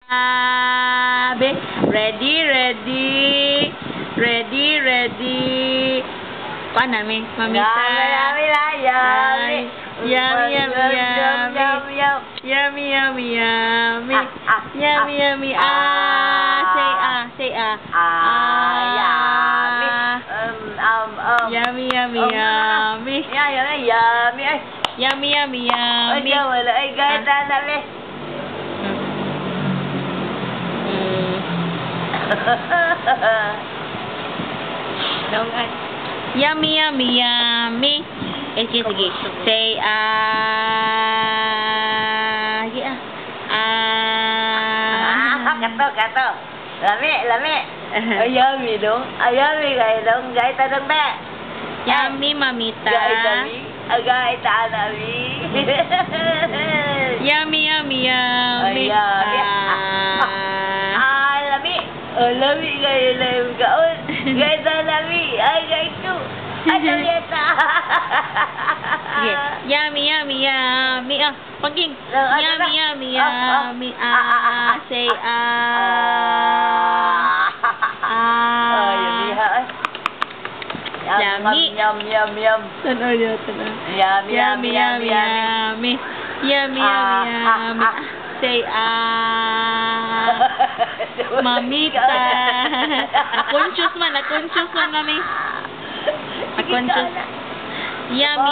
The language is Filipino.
Be, ready. Paano namin? Mamita. Yummy. Say Yummy. Wala ay gaya tanali. Yummy. Sige. Say Kato. Lami. Ayami dong. Ayami gaya dong. Gaya tanong ba? Yummy, mamita. Agay tanami. Yummy. Lami gaya lami kaon. Gaya tanami. Ay gaya ko. Ano yata? Yummy. Paging. Yummy. Say Yummy. Yum. Tanaw. Yummy. Say mamita. Conscious man kami. Conscious. Yummy.